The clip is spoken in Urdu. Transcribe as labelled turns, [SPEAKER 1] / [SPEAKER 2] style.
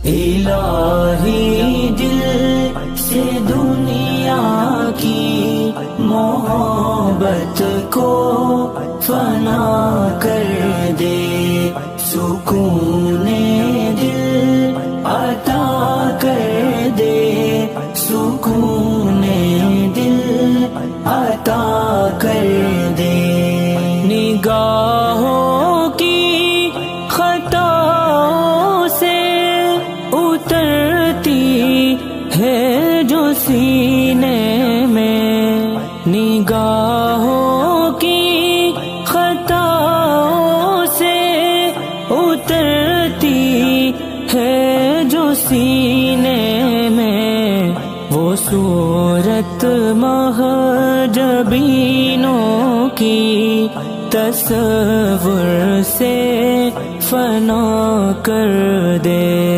[SPEAKER 1] الہی دل سے دنیا کی محبت کو فنا کر دے، سکون دل عطا کر دے، سکون دل عطا کر دے۔ نگاہوں کی خطاؤں سے اترتی ہے جو سینے میں، نگاہوں کی خطاؤں سے اترتی ہے جو سینے میں، وہ صورت مہجبینوں کی تصور سے فنا کر دے۔